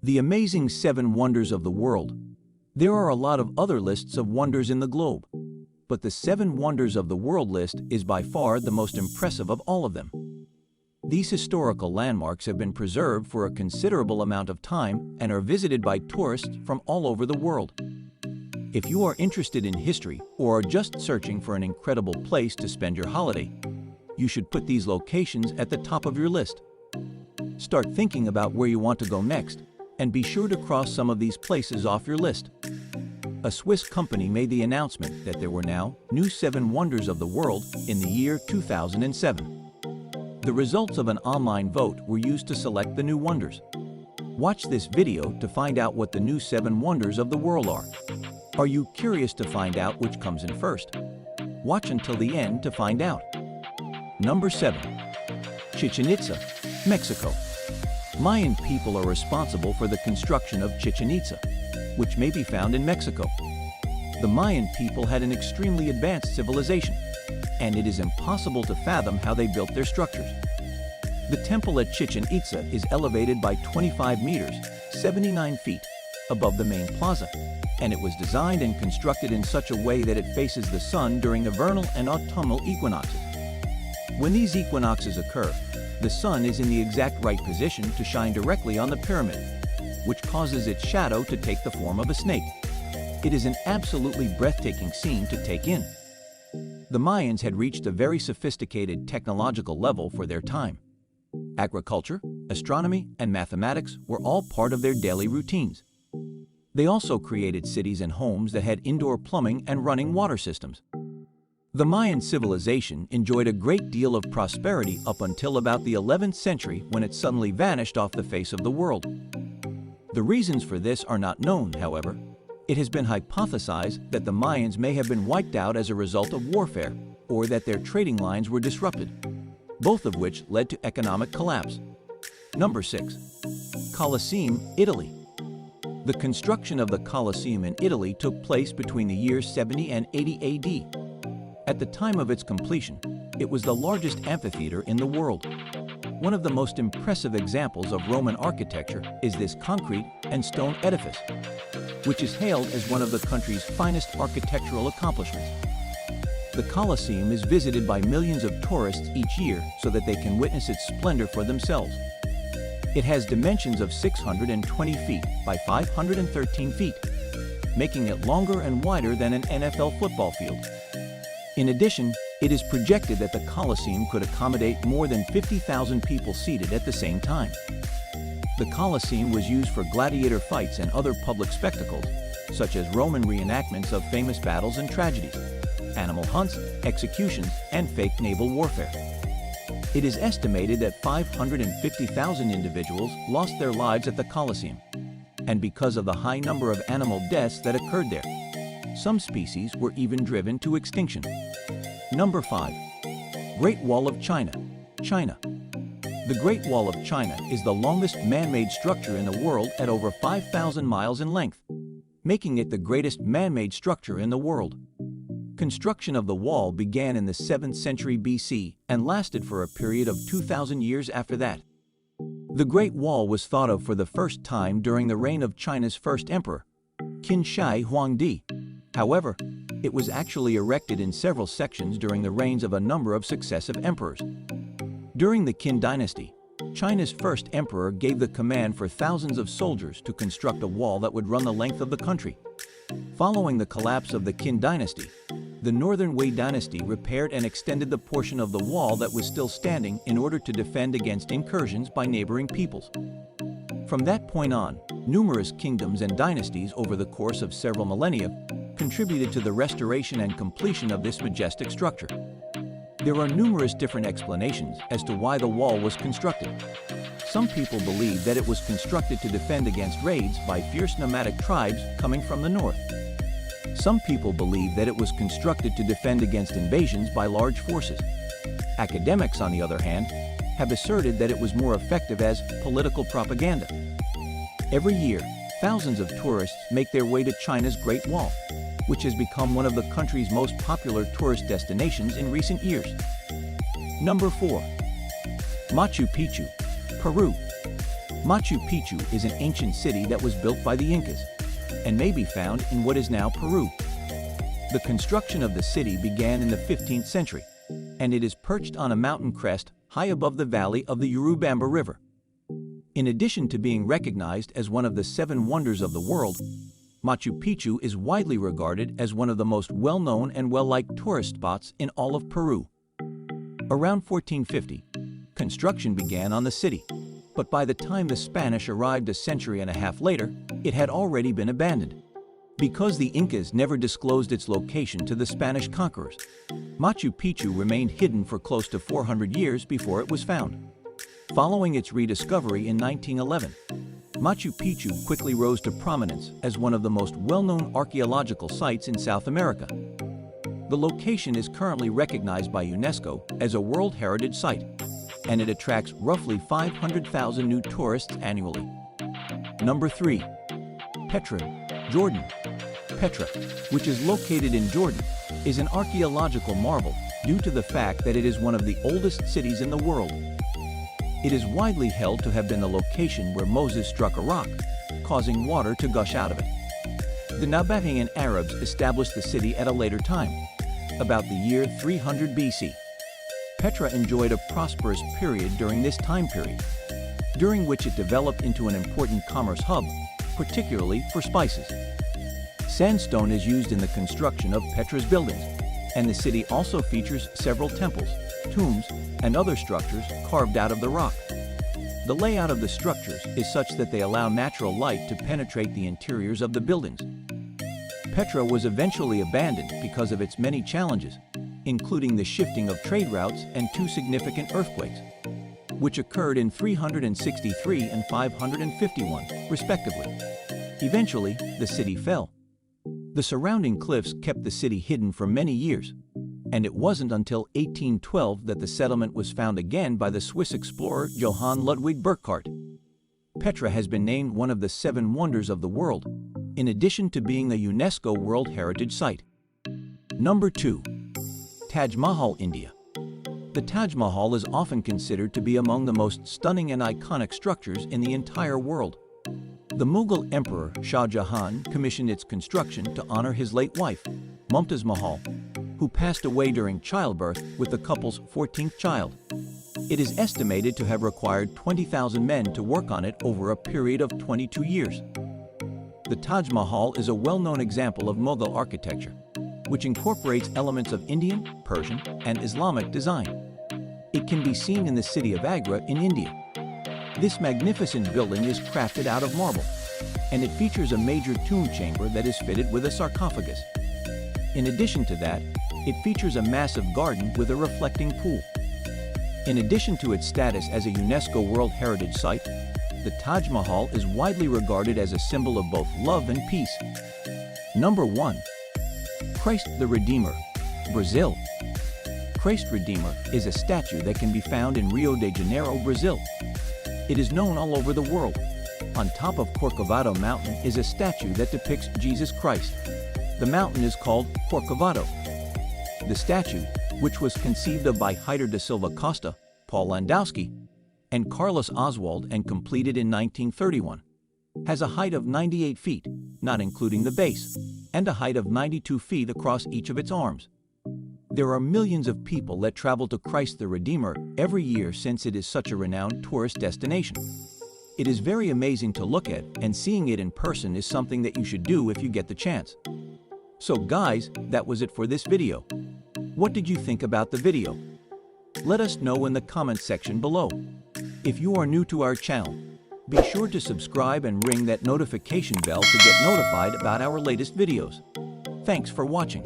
The amazing 7 wonders of the world. There are a lot of other lists of wonders in the globe, but the 7 wonders of the world list is by far the most impressive of all of them. These historical landmarks have been preserved for a considerable amount of time and are visited by tourists from all over the world. If you are interested in history or are just searching for an incredible place to spend your holiday, you should put these locations at the top of your list. Start thinking about where you want to go next, and be sure to cross some of these places off your list. A Swiss company made the announcement that there were now new 7 wonders of the world in the year 2007. The results of an online vote were used to select the new wonders. Watch this video to find out what the new 7 wonders of the world are. Are you curious to find out which comes in first? Watch until the end to find out. Number 7. Chichen Itza, Mexico. Mayan people are responsible for the construction of Chichen Itza, which may be found in Mexico. The Mayan people had an extremely advanced civilization, and it is impossible to fathom how they built their structures. The temple at Chichen Itza is elevated by 25 meters, 79 feet, above the main plaza, and it was designed and constructed in such a way that it faces the sun during the vernal and autumnal equinoxes. When these equinoxes occur, the sun is in the exact right position to shine directly on the pyramid, which causes its shadow to take the form of a snake. It is an absolutely breathtaking scene to take in. The Mayans had reached a very sophisticated technological level for their time. Agriculture, astronomy, and mathematics were all part of their daily routines. They also created cities and homes that had indoor plumbing and running water systems. The Mayan civilization enjoyed a great deal of prosperity up until about the 11th century, when it suddenly vanished off the face of the world. The reasons for this are not known, however. It has been hypothesized that the Mayans may have been wiped out as a result of warfare, or that their trading lines were disrupted, both of which led to economic collapse. Number 6. Colosseum, Italy. The construction of the Colosseum in Italy took place between the years 70 and 80 AD. At the time of its completion, it was the largest amphitheater in the world. One of the most impressive examples of Roman architecture is this concrete and stone edifice, which is hailed as one of the country's finest architectural accomplishments. The Colosseum is visited by millions of tourists each year so that they can witness its splendor for themselves. It has dimensions of 620 feet by 513 feet, making it longer and wider than an NFL football field. In addition, it is projected that the Colosseum could accommodate more than 50,000 people seated at the same time. The Colosseum was used for gladiator fights and other public spectacles, such as Roman reenactments of famous battles and tragedies, animal hunts, executions, and fake naval warfare. It is estimated that 550,000 individuals lost their lives at the Colosseum, and because of the high number of animal deaths that occurred there, some species were even driven to extinction. Number 5. Great Wall of China, China. The Great Wall of China is the longest man-made structure in the world at over 5,000 miles in length, making it the greatest man-made structure in the world. Construction of the wall began in the 7th century BC and lasted for a period of 2,000 years after that. The Great Wall was thought of for the first time during the reign of China's first emperor, Qin Shi Huangdi. However, it was actually erected in several sections during the reigns of a number of successive emperors. During the Qin dynasty, China's first emperor gave the command for thousands of soldiers to construct a wall that would run the length of the country. Following the collapse of the Qin dynasty, the Northern Wei dynasty repaired and extended the portion of the wall that was still standing in order to defend against incursions by neighboring peoples. From that point on, numerous kingdoms and dynasties over the course of several millennia contributed to the restoration and completion of this majestic structure. There are numerous different explanations as to why the wall was constructed. Some people believe that it was constructed to defend against raids by fierce nomadic tribes coming from the north. Some people believe that it was constructed to defend against invasions by large forces. Academics, on the other hand, have asserted that it was more effective as political propaganda. Every year, thousands of tourists make their way to China's Great Wall, which has become one of the country's most popular tourist destinations in recent years. Number 4. Machu Picchu, Peru. Machu Picchu is an ancient city that was built by the Incas and may be found in what is now Peru. The construction of the city began in the 15th century, and it is perched on a mountain crest high above the valley of the Urubamba River. In addition to being recognized as one of the 7 wonders of the world, Machu Picchu is widely regarded as one of the most well-known and well-liked tourist spots in all of Peru. Around 1450, construction began on the city, but by the time the Spanish arrived a century and a half later, it had already been abandoned. Because the Incas never disclosed its location to the Spanish conquerors, Machu Picchu remained hidden for close to 400 years before it was found. Following its rediscovery in 1911, Machu Picchu quickly rose to prominence as one of the most well-known archaeological sites in South America. The location is currently recognized by UNESCO as a World Heritage Site, and it attracts roughly 500,000 new tourists annually. Number 3. Petra, Jordan. Petra, which is located in Jordan, is an archaeological marvel due to the fact that it is one of the oldest cities in the world. It is widely held to have been the location where Moses struck a rock, causing water to gush out of it. The Nabatean Arabs established the city at a later time, about the year 300 BC. Petra enjoyed a prosperous period during this time period, during which it developed into an important commerce hub, particularly for spices. Sandstone is used in the construction of Petra's buildings, and the city also features several temples, tombs, and other structures carved out of the rock. The layout of the structures is such that they allow natural light to penetrate the interiors of the buildings. Petra was eventually abandoned because of its many challenges, including the shifting of trade routes and 2 significant earthquakes, which occurred in 363 and 551, respectively. Eventually, the city fell. The surrounding cliffs kept the city hidden for many years, and it wasn't until 1812 that the settlement was found again by the Swiss explorer Johann Ludwig Burckhardt. Petra has been named one of the 7 wonders of the world, in addition to being a UNESCO World Heritage Site. Number 2. Taj Mahal, India. The Taj Mahal is often considered to be among the most stunning and iconic structures in the entire world. The Mughal Emperor Shah Jahan commissioned its construction to honor his late wife, Mumtaz Mahal, who passed away during childbirth with the couple's 14th child. It is estimated to have required 20,000 men to work on it over a period of 22 years. The Taj Mahal is a well-known example of Mughal architecture, which incorporates elements of Indian, Persian, and Islamic design. It can be seen in the city of Agra in India. This magnificent building is crafted out of marble, and it features a major tomb chamber that is fitted with a sarcophagus. In addition to that, it features a massive garden with a reflecting pool. In addition to its status as a UNESCO World Heritage Site, the Taj Mahal is widely regarded as a symbol of both love and peace. Number 1. Christ the Redeemer, Brazil. Christ Redeemer is a statue that can be found in Rio de Janeiro, Brazil. It is known all over the world. On top of Corcovado Mountain is a statue that depicts Jesus Christ. The mountain is called Corcovado. The statue, which was conceived of by Heitor da Silva Costa, Paul Landowski, and Carlos Oswald and completed in 1931, has a height of 98 feet, not including the base, and a height of 92 feet across each of its arms. There are millions of people that travel to Christ the Redeemer every year since it is such a renowned tourist destination. It is very amazing to look at, and seeing it in person is something that you should do if you get the chance. So guys, that was it for this video. What did you think about the video? Let us know in the comments section below. If you are new to our channel, be sure to subscribe and ring that notification bell to get notified about our latest videos. Thanks for watching.